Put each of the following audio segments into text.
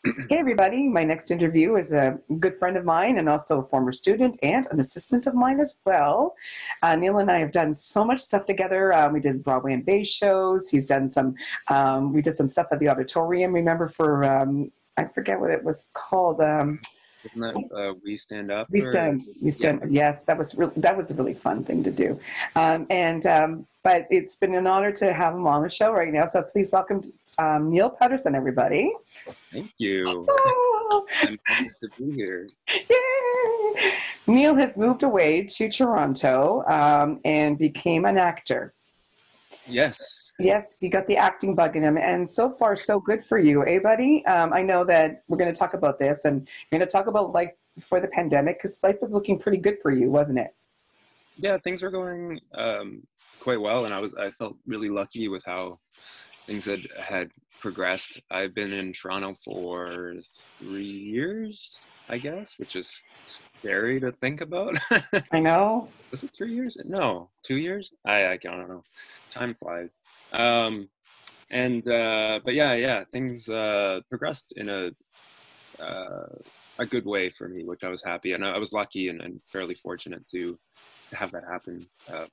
Hey, everybody. My next interview is a good friend of mine and also a former student and an assistant of mine as well. Neil and I have done so much stuff together. We did Broadway and Bay shows. He's done some, we did some stuff at the auditorium, remember, for, I forget what it was called. Isn't that We Stand Up? We Yeah, stand. Yes, that was a really fun thing to do, but it's been an honor to have him on the show right now. So please welcome Neil Paterson, everybody. thank you. Oh, I'm honored to be here. yay! Neil has moved away to Toronto and became an actor. Yes. Yes, you got the acting bug in him, and so far so good for you, eh, buddy? I know that we're going to talk about this, and you're going to talk about life before the pandemic because life was looking pretty good for you, wasn't it? Yeah, things were going quite well, and I felt really lucky with how things had progressed. I've been in Toronto for 3 years, I guess, which is scary to think about. I know. Was it 3 years? No, 2 years? I don't know. Time flies. Um, but yeah, things progressed in uh, a good way for me, which I was happy, and I was lucky and fairly fortunate to have that happen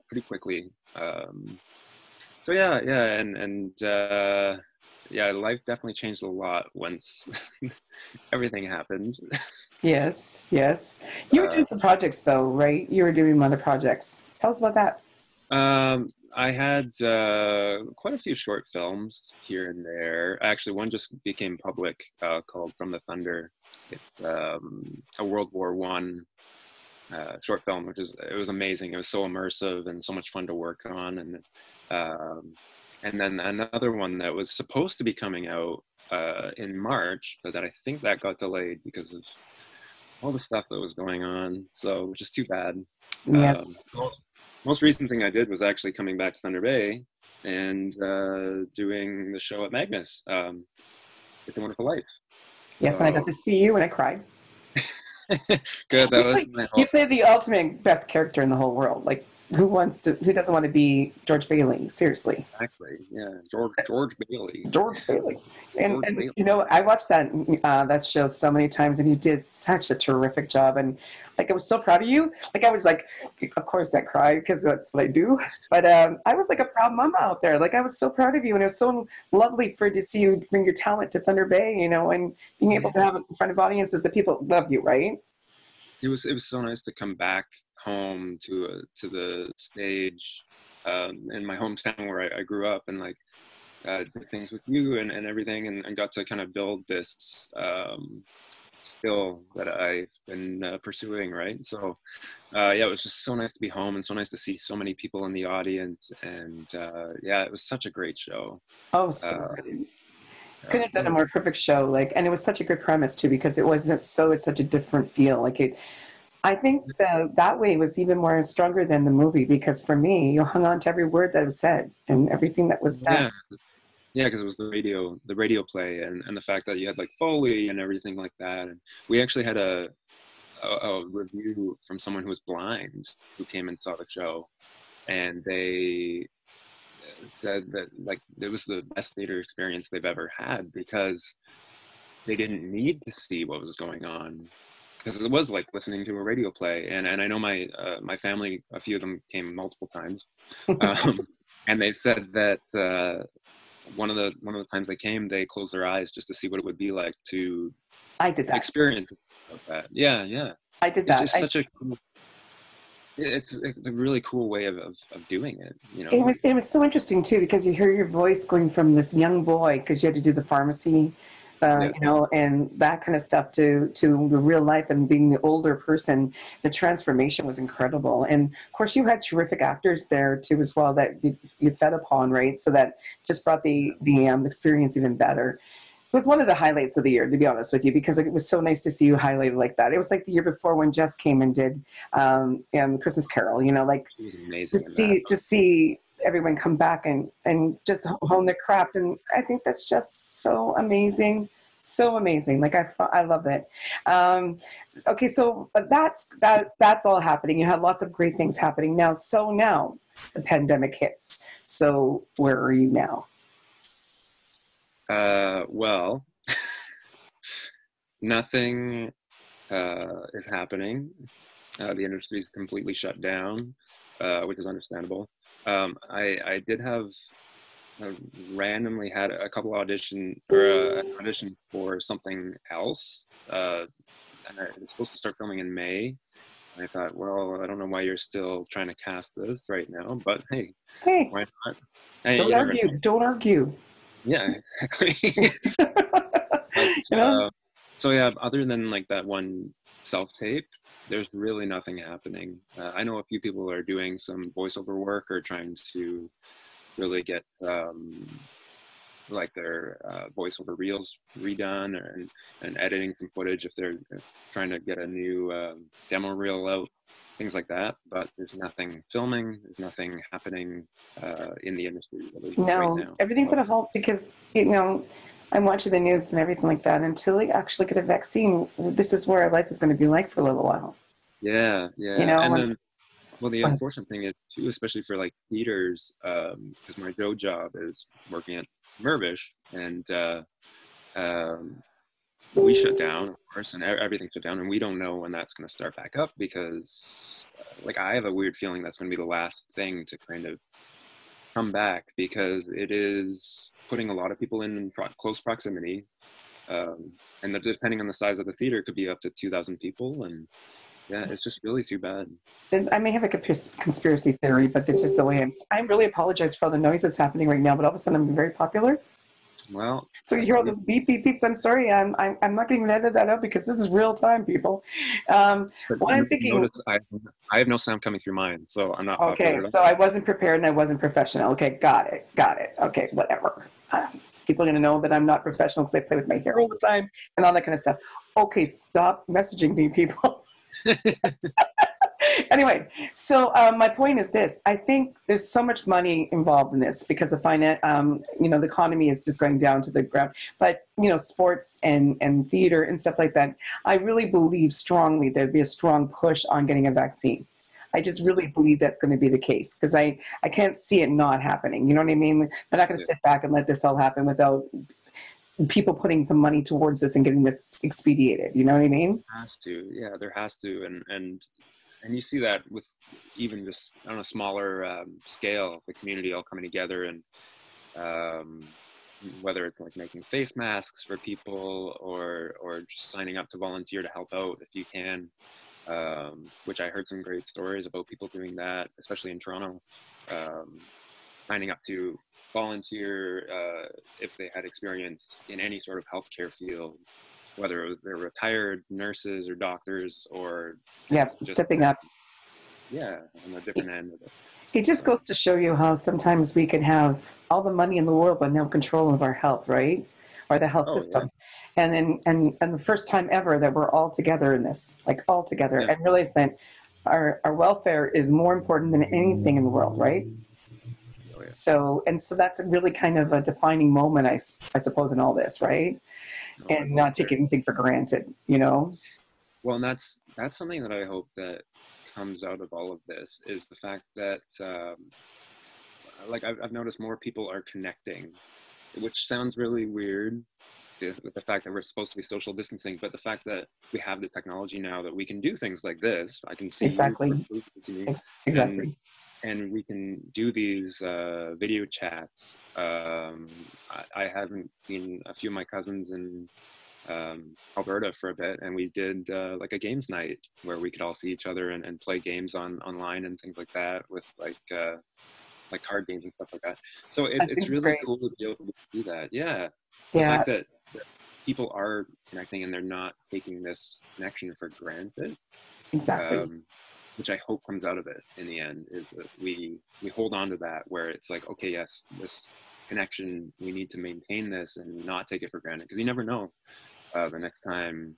pretty quickly. So yeah, yeah, life definitely changed a lot once everything happened. Yes, yes. You were Uh, doing some projects, though, right? You were doing other projects. Tell us about that. I had quite a few short films here and there. Actually, one just became public called "From the Thunder." It's a World War I short film, it was amazing. It was so immersive and so much fun to work on. And then another one that was supposed to be coming out in March, but that I think that got delayed because of all the stuff that was going on. So, which is too bad. Um, Yes. Most recent thing I did was actually coming back to Thunder Bay and doing the show at Magnus, It's a Wonderful Life. Yes, and I got So to see you, and I cried. good. That was my You whole. play the ultimate best character in the whole world. Like, who doesn't want to be George Bailey? Seriously. Exactly. Yeah. George Bailey. George Bailey. George And Bailey. you know, I watched that show so many times, and you did such a terrific job. And like, I was so proud of you. Like, I was like, of course, I cried because that's what I do. But I was like a proud mama out there. Like, I was so proud of you, and it was so lovely to see you bring your talent to Thunder Bay. You know, and being able Yeah. to have it in front of audiences that people love you, right? It was so nice to come back home to the stage in my hometown where I grew up, and like did things with you and everything, and got to kind of build this skill that I've been pursuing, right? So yeah, it was just so nice to be home and so nice to see so many people in the audience, and yeah, it was such a great show. Oh, so uh, good. Couldn't have done a so more perfect show. Like, and it was such a good premise too, because it wasn't so. It's such a different feel. Like it. I think that way was even more stronger than the movie because for me, you hung on to every word that was said and everything that was done. yeah. Yeah, because it was the radio play, and the fact that you had like Foley and everything like that. And we actually had a review from someone who was blind who came and saw the show, and they said that like it was the best theater experience they've ever had because they didn't need to see what was going on, because it was like listening to a radio play. And I know my family, a few of them came multiple times, um, and they said that one of the times they came, they closed their eyes just to see what it would be like to I did that. experience that. Yeah, yeah. I did It's that. just such a cool, it's a really cool way of doing it, you It know. was it was so interesting too because you hear your voice going from this young boy because you had to do the pharmacy, Yeah, you know, and that kind of stuff to the real life and being the older person. The transformation was incredible, and of course you had terrific actors there too as well that you fed upon, right? So that just brought the experience even better. It was one of the highlights of the year, to be honest with you, because it was so nice to see you highlighted like that. It was like the year before when Jess came and did Christmas Carol, you know, like she was amazing in that. to see everyone come back and just hone their craft. And I think that's just so amazing. So amazing. Like I love it. Okay. So but that's all happening. You had lots of great things happening now. So now the pandemic hits. So where are you now? Well, nothing is happening. The industry is completely shut down, which is understandable. I did have randomly had a couple an audition for something else, and I was supposed to start filming in May. And I thought, well, I don't know why you're still trying to cast this right now, but hey, why not? Hey, don't argue. Don't argue. Yeah, exactly. But, so yeah, other than like that one self-tape, there's really nothing happening. I know a few people are doing some voiceover work or trying to really get like their voiceover reels redone, and editing some footage if they're trying to get a new demo reel out, things like that. But there's nothing filming, there's nothing happening in the industry really right now. Everything's at a halt because, I'm watching the news and everything like that. Until we actually get a vaccine, this is where our life is going to be like for a little while. Yeah. And then, well, the unfortunate thing is too, especially for like theaters, because my job is working at Mirvish, and we shut down, of course, and everything shut down, and we don't know when that's going to start back up, because like I have a weird feeling that's going to be the last thing to kind of come back, because it is putting a lot of people in close proximity, and depending on the size of the theater, it could be up to 2,000 people, and yeah, it's just really too bad. I may have a conspiracy theory, but this is the way I really apologize for all the noise that's happening right now, but all of a sudden I'm very popular. Well, so you hear all this beep, beep, beeps. I'm sorry, I'm not going to edit that out because this is real time, people. What I'm thinking, notice I have no sound coming through mine, so I'm not. Okay, so I wasn't prepared and I wasn't professional. Okay, got it. Okay, whatever. People are going to know that I'm not professional because I play with my hair all the time and all that kind of stuff. Okay, stop messaging me, people. Anyway, so my point is this: I think there's so much money involved in this because the the economy is just going down to the ground. But sports and theater and stuff like that, I really believe strongly there'd be a strong push on getting a vaccine. I just really believe that's going to be the case because I can't see it not happening. You know what I mean? They're not going to sit back and let this all happen without people putting some money towards this and getting this expedited. You know what I mean? Has to, yeah, there has to, and you see that with even just on a smaller scale, the community all coming together, and whether it's like making face masks for people or just signing up to volunteer to help out if you can, which I heard some great stories about people doing that, especially in Toronto, signing up to volunteer if they had experience in any sort of healthcare field, whether they're retired nurses or doctors or stepping up. Yeah, on the different end of it. It just goes to show you how sometimes we can have all the money in the world but no control of our health, right? Or the health system. Yeah. And the first time ever that we're all together in this, like all together, and realize that our welfare is more important than anything in the world, right? Oh, yeah. So that's a really kind of a defining moment, I suppose, in all this, right? And not take anything for granted, Well, and that's something that I hope that comes out of all of this is the fact that, like I've noticed more people are connecting, which sounds really weird with the fact that we're supposed to be social distancing, but the fact that we have the technology now that we can do things like this, I can see exactly. And we can do these video chats. I haven't seen a few of my cousins in Alberta for a bit, and we did like a games night where we could all see each other and play games online and things like that with like card games and stuff like that. So it's really cool to be able to do that. Yeah. The fact that people are connecting and they're not taking this connection for granted. Exactly. Which I hope comes out of it in the end is that we hold on to that, where it's like, okay, yes, this connection, we need to maintain this and not take it for granted, because you never know the next time.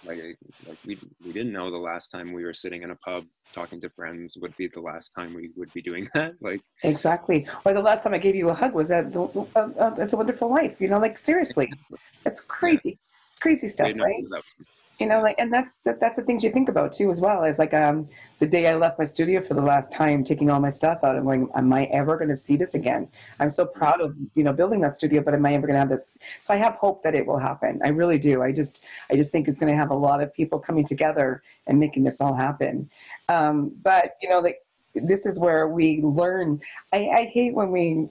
Like we didn't know the last time we were sitting in a pub talking to friends would be the last time we would be doing that. Like exactly. Or the last time I gave you a hug was at It's a Wonderful Life. Like seriously, that's crazy. Yeah. It's crazy stuff, right? You know, like, and that's the things you think about too, as well. Is like, the day I left my studio for the last time, taking all my stuff out, I'm going, am I ever going to see this again? I'm so proud of, building that studio, but am I ever going to have this? So I have hope that it will happen. I really do. I just think it's going to have a lot of people coming together and making this all happen. But like, this is where we learn. I hate when we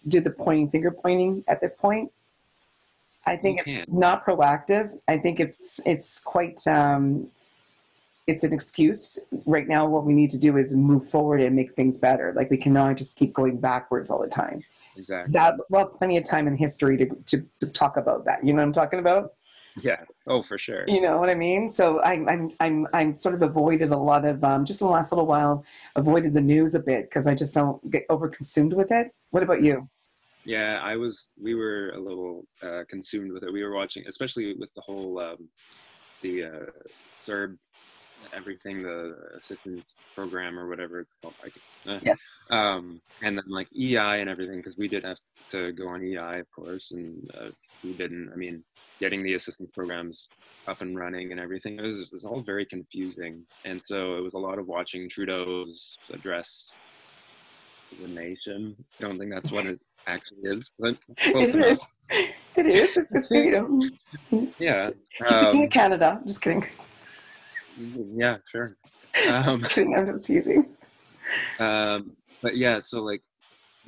do the finger pointing at this point. I You think it's can't. not proactive. I think it's quite it's an excuse. Right now, what we need to do is move forward and make things better. Like, we cannot just keep going backwards all the time. Exactly. That, well, plenty of time in history to talk about that. You know what I'm talking about? Yeah. Oh, for sure. You know what I mean? So I'm sort of avoided a lot of, just in the last little while, avoided the news a bit because I just don't get overconsumed with it. What about you? Yeah, we were a little consumed with it. We were watching, especially with the whole the Serb everything, the assistance program or whatever it's called. Yes. And then like EI and everything, because we did have to go on EI, of course, and we didn't. I mean, getting the assistance programs up and running and everything, it was all very confusing. And so it was a lot of watching Trudeau's address to the nation. I don't think that's what it actually is, but close It enough. is. It is. It's Yeah. He's the king of Canada. Just kidding. Yeah, sure. Just kidding. I'm just teasing. But yeah, so like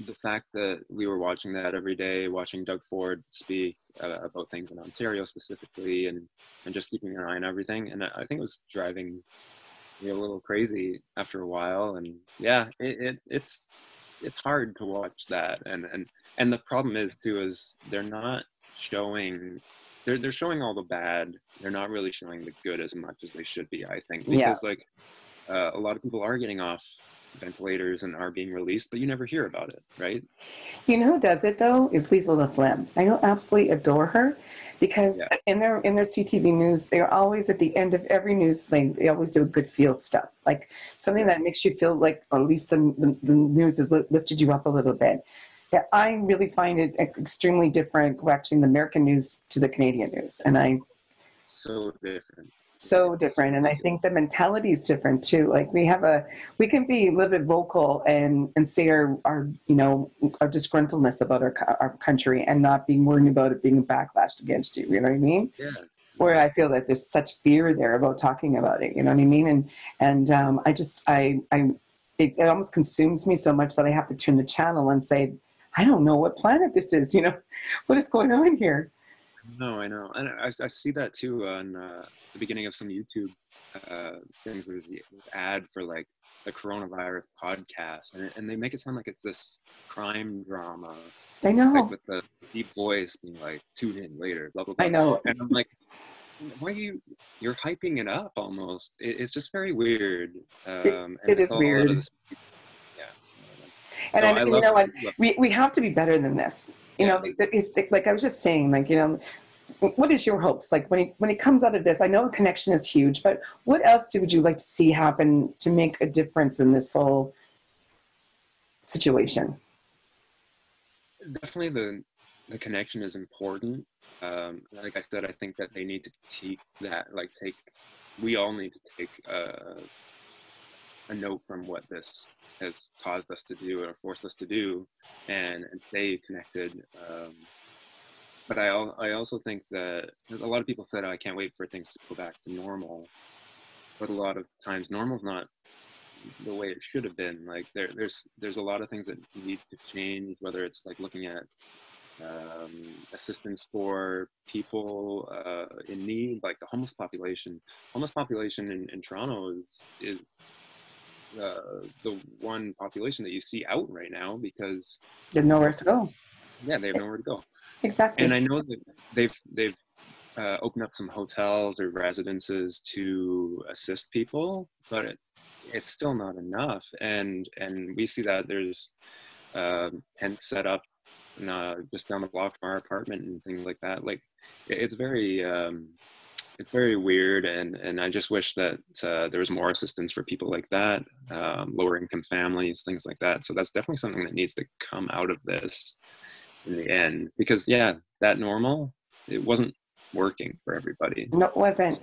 the fact that we were watching that every day, watching Doug Ford speak about things in Ontario specifically, and just keeping an eye on everything, and I think it was driving me a little crazy after a while. And yeah, it's hard to watch that, and the problem is too is they're not showing. They're showing all the bad. They're not really showing the good as much as they should be, I think, because like a lot of people are getting off ventilators and are being released, but you never hear about it, right? You know who does it though is Lisa LaFlemme. I absolutely adore her because in their CTV news, they're always at the end of every news thing. They always do a good field stuff, like something that makes you feel like, or at least the news has lifted you up a little bit. Yeah, I really find it extremely different watching the American news to the Canadian news, and so different. So different, and I think the mentality is different too. Like, we can be a little bit vocal and say our our disgruntledness about our country, and not being worried about it being backlash against you. You know what I mean? Yeah. Where I feel that there's such fear there about talking about it. You know what I mean? And it almost consumes me so much that I have to turn the channel and say, I don't know what planet this is. What is going on here? No, I know, and I see that too on the beginning of some YouTube things. There's this ad for like the coronavirus podcast, and they make it sound like it's this crime drama. I know. Like with the deep voice being like, tune in later, blah blah blah. I know. And I'm like, why you're hyping it up almost? It's just very weird. It is weird. And so you know what? We have to be better than this. Like I was just saying, like, what is your hopes? Like, when it comes out of this, I know a connection is huge, but what else would you like to see happen to make a difference in this whole situation? Definitely the connection is important. Like I said, I think that they need to take that, we all need to take a note from what this has caused us to do or forced us to do, and stay connected. But I also think that a lot of people said, I can't wait for things to go back to normal. But a lot of times normal's not the way it should have been. Like there's a lot of things that need to change, whether it's like looking at assistance for people in need, like the homeless population. Homeless population in Toronto is the one population that you see out right now because they have nowhere to go. Yeah, they have nowhere to go. Exactly. And I know that they've opened up some hotels or residences to assist people, but it's still not enough. And we see that there's tents set up just down the block from our apartment and things like that. Like it's very weird, and I just wish that there was more assistance for people like that, lower income families, things like that. So that's definitely something that needs to come out of this in the end, because that normal, it wasn't working for everybody. No, it wasn't.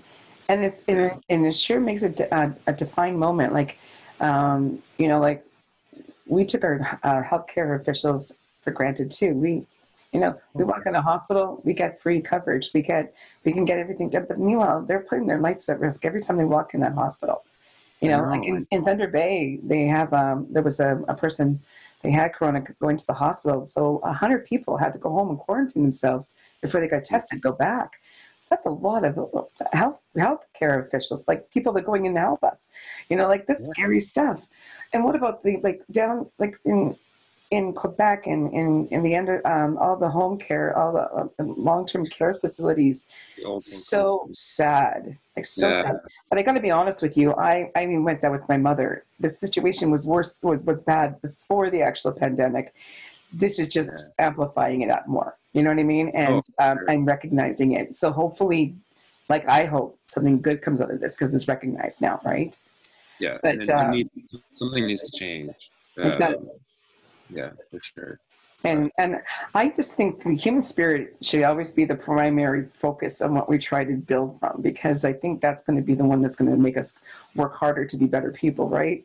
And it sure makes a defined moment. Like, like we took our healthcare officials for granted too. We walk in a hospital, we get free coverage, we can get everything done. But meanwhile, they're putting their lives at risk every time they walk in that hospital. Like in Thunder Bay, they have there was a person, they had corona going to the hospital, so 100 people had to go home and quarantine themselves before they got tested, go back. That's a lot of healthcare officials, like people that are going in to help us. Like this scary stuff. And what about the down in Quebec and in the end, all the home care, all the long-term care facilities? So sad, so sad. But I got to be honest with you. I went there with my mother. The situation was worse, was bad before the actual pandemic. This is just amplifying it up more. You know what I mean? And I'm recognizing it. So hopefully, I hope something good comes out of this because it's recognized now, right? Yeah, but something needs to change. It does. Yeah, for sure. And I just think the human spirit should always be the primary focus on what we try to build from, because I think that's going to be the one that's going to make us work harder to be better people, right?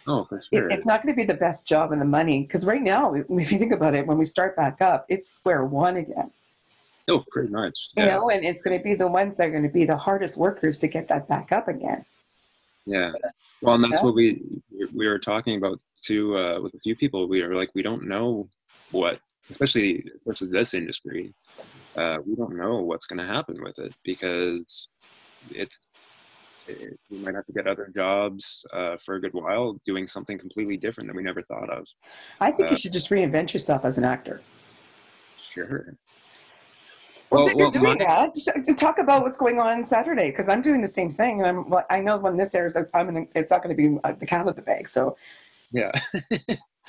Oh, for sure. It's not going to be the best job and the money, because right now, if you think about it, when we start back up, it's square one again. Oh, pretty much. Yeah. And it's going to be the ones that are going to be the hardest workers to get that back up again. Yeah. Well, and that's what we were talking about too, with a few people. We were like, we don't know what, especially this industry, we don't know what's going to happen with it, because we might have to get other jobs for a good while doing something completely different that we never thought of. I think you should just reinvent yourself as an actor. Sure. Well, you're doing that. Just talk about what's going on Saturday, because I'm doing the same thing, and I know when this airs, it's not going to be the cat of the bag. So, yeah.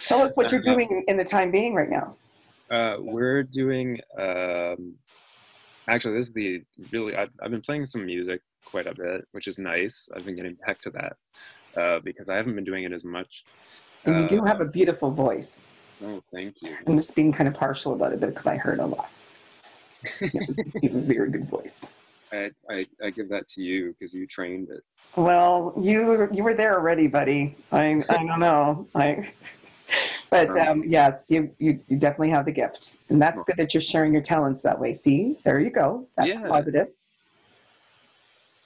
Tell us what you're doing in the time being right now. We're doing. Actually, this is I've been playing some music quite a bit, which is nice. I've been getting back to that because I haven't been doing it as much. And you do have a beautiful voice. Oh, thank you. I'm just being kind of partial about it because I heard a lot. You have a very good voice. I give that to you because you trained it. Well, you were there already, buddy. I don't know. But yes, you definitely have the gift, and that's good that you're sharing your talents that way. See, there you go. That's positive.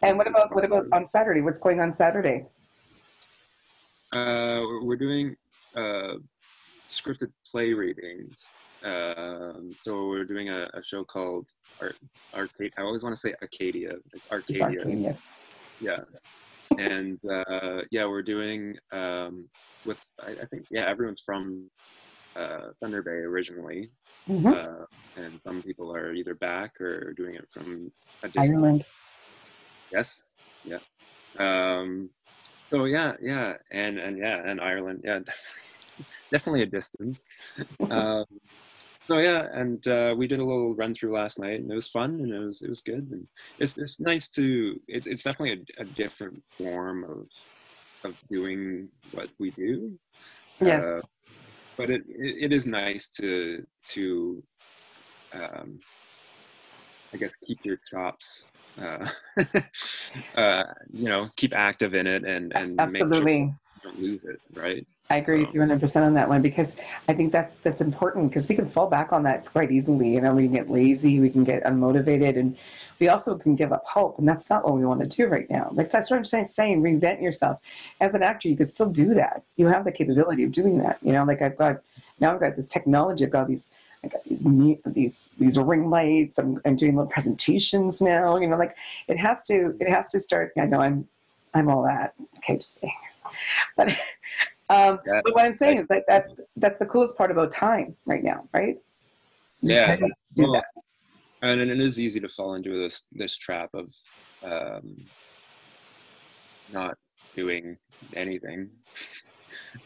And what about on Saturday? What's going on Saturday? We're doing scripted play readings. So we're doing a show called Arcadia. I always want to say Acadia. It's Arcadia. Yeah. And we're doing with I think everyone's from Thunder Bay originally, and some people are either back or doing it from a distance. Ireland. Yes. Yeah. So and Ireland. Yeah, definitely a distance. We did a little run through last night, and it was fun, and it was good, and it's nice to it's definitely a different form of doing what we do. Yes. But it is nice to I guess keep your chops, keep active in it and absolutely make sure you don't lose it, right? I agree with you 100% on that one, because I think that's important, because we can fall back on that quite easily. We can get lazy, we can get unmotivated, and we also can give up hope. And that's not what we want to do right now. Like that's what I'm saying, reinvent yourself. As an actor, you can still do that. You have the capability of doing that. I've got this technology. I got these ring lights. I'm doing little presentations now. It has to start. I know I'm all that. Okay, just saying. But what I'm saying is that's the coolest part about time right now, right? That. And it is easy to fall into this trap of not doing anything.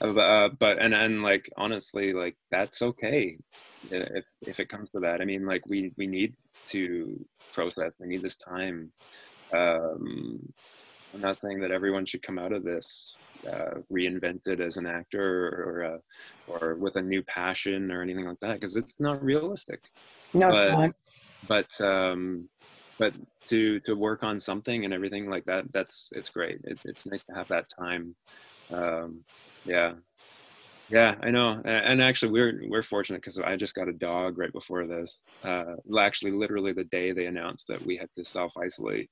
But honestly, that's okay if it comes to that. I mean, we need to process. We need this time. I'm not saying that everyone should come out of this reinvented as an actor or with a new passion or anything like that, because it's not realistic. No, it's not. But but to work on something and everything like that, it's great. It's nice to have that time. Um, yeah. Yeah, I know. And actually, we're fortunate because I just got a dog right before this. Actually, literally the day they announced that we had to self-isolate,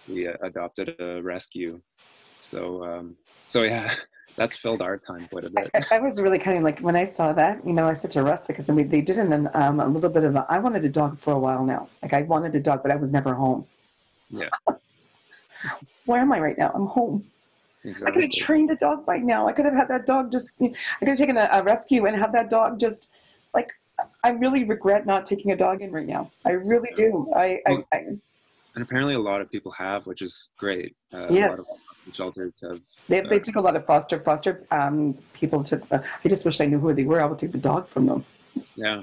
we adopted a rescue. So, so yeah, that's filled our time quite a bit. I was really kind of like, when I saw that, you know, I said to Russ, because I mean, they did a little bit of I wanted a dog for a while now. Like, I wanted a dog, but I was never home. Yeah, Where am I right now? I'm home. I could have exactly. trained a dog by now. I could have had that dog just, I could have taken a rescue and have that dog just, like, I really regret not taking a dog in right now. I really Yeah. do. Well, and apparently a lot of people have, which is great. A lot of Yes. shelters have. They took a lot of foster people to, I just wish I knew who they were. I would take the dog from them. Yeah.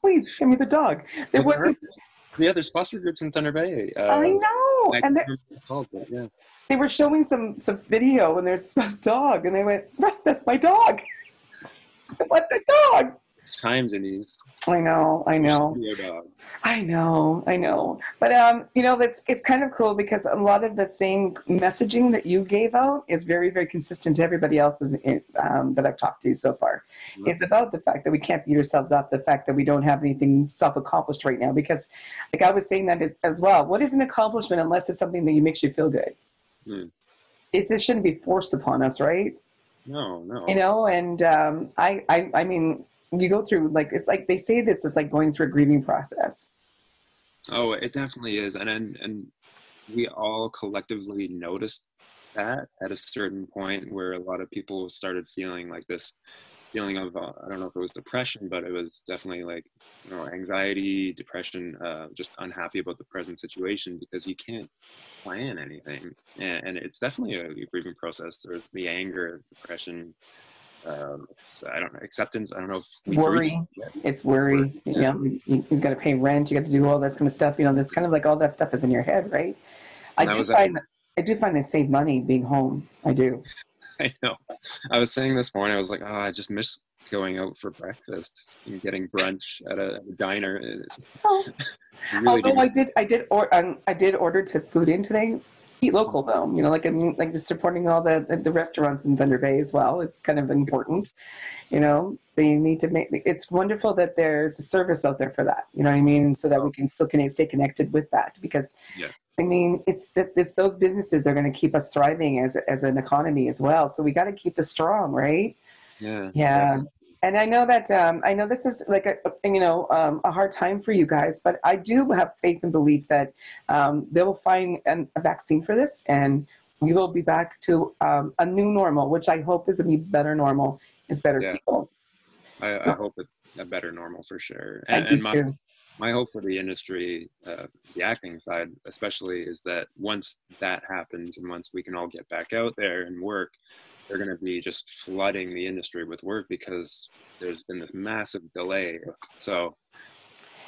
Please give me the dog. There Well, was this, yeah, there's foster groups in Thunder Bay. I know. I can't And remember what it's called, but yeah. they were showing some video and there's this dog and they went, Russ, that's my dog. I want the dog. It's times in these I know. studio dogs. I know. But you know, it's kind of cool because a lot of the same messaging that you gave out is very, very consistent to everybody else's that I've talked to so far. Mhm. It's about the fact that we can't beat ourselves up, the fact that we don't have anything self-accomplished right now. Because, like I was saying that as well, what is an accomplishment unless it's something that makes you feel good? Mm. It just shouldn't be forced upon us, right? No, no. You know, and I mean, you go through, like, it's like they say this is like going through a grieving process. Oh, it definitely is, and we all collectively noticed that at a certain point where a lot of people started feeling like this feeling of I don't know if it was depression, but it was definitely like, you know, anxiety, depression, just unhappy about the present situation because you can't plan anything, and it's definitely a grieving process. There's the anger, depression, I don't know, acceptance. I don't know if we've reached Worry, it yet. it's worry. You Yeah. know, you've got to pay rent, you got to do all this kind of stuff. You know, that's kind of like all that stuff is in your head, right? I And that do was find I do find I save money being home. I do. I know. I was saying this morning, I was like, oh, I just miss going out for breakfast and getting brunch at a diner. It's just, Oh, you really although do. I did order to food in today. Eat local though, you know, like I'm like just supporting all the restaurants in Thunder Bay as well. It's kind of important, you know. They need to make. It's wonderful that there's a service out there for that. You know what I mean? So that we can still stay connected with that because Yeah. I mean, it's those businesses are going to keep us thriving as an economy as well. So we got to keep this strong, right? Yeah. Yeah. Definitely. And I know that I know this is like a hard time for you guys, but I do have faith and belief that they will find a vaccine for this, and we will be back to a new normal, which I hope is a better normal, is better Yeah. people. I hope it's a better normal for sure. I do And too. my hope for the industry, the acting side especially, is that once that happens and once we can all get back out there and work, they're going to be just flooding the industry with work because there's been this massive delay. So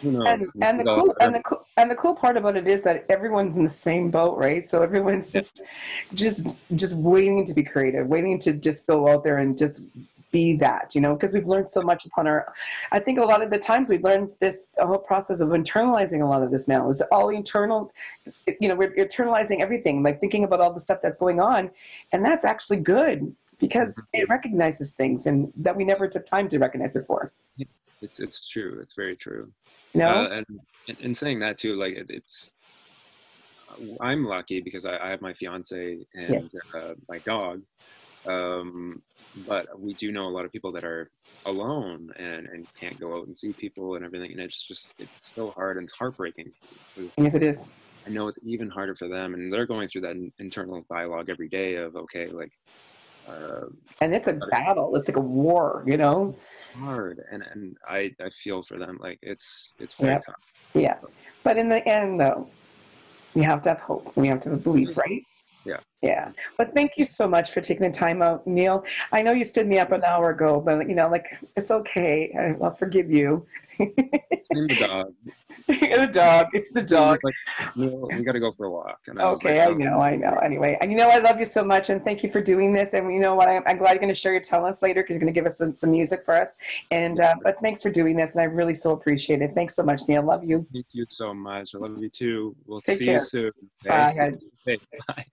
who knows? And We and the could all cool start. and the cool part about it is that everyone's in the same boat, right? So everyone's Yeah, just waiting to be creative, waiting to just go out there and just be that, you know, because we've learned so much upon our. I think a lot of the times we've learned this a whole process of internalizing a lot of this now. It's all internal. It's, you know, we're internalizing everything, like thinking about all the stuff that's going on, and that's actually good because it recognizes things and that we never took time to recognize before. it's true. It's very true. You know. And in saying that too, like it's I'm lucky because I have my fiance Yes. and my dog. But we do know a lot of people that are alone and can't go out and see people and everything. And it's so hard and it's heartbreaking because Yes, it is. I know it's even harder for them. And they're going through that internal dialogue every day of, okay, like, And it's a battle. It's like a war, you know? hard. And I feel for them. Like it's very Yep. tough. Yeah. But in the end, though, you have to have hope and you have to have belief, right? Yeah. Yeah. But thank you so much for taking the time out, Neil. I know you stood me up an hour ago, but like, it's okay. I'll forgive you. Name the dog. The dog. It's the He was dog. like, Neil, we got to go for a walk. And I was like, Okay, oh, I know. Anyway, and I love you so much, and thank you for doing this. And you know what? I'm glad you're going to share your talents later because you're going to give us some music for us. And but thanks for doing this, and I really so appreciate it. Thanks so much, Neil. Love you. thank you so much. I love you too. We'll Take see you care. soon. Bye, Okay? guys. Okay, bye.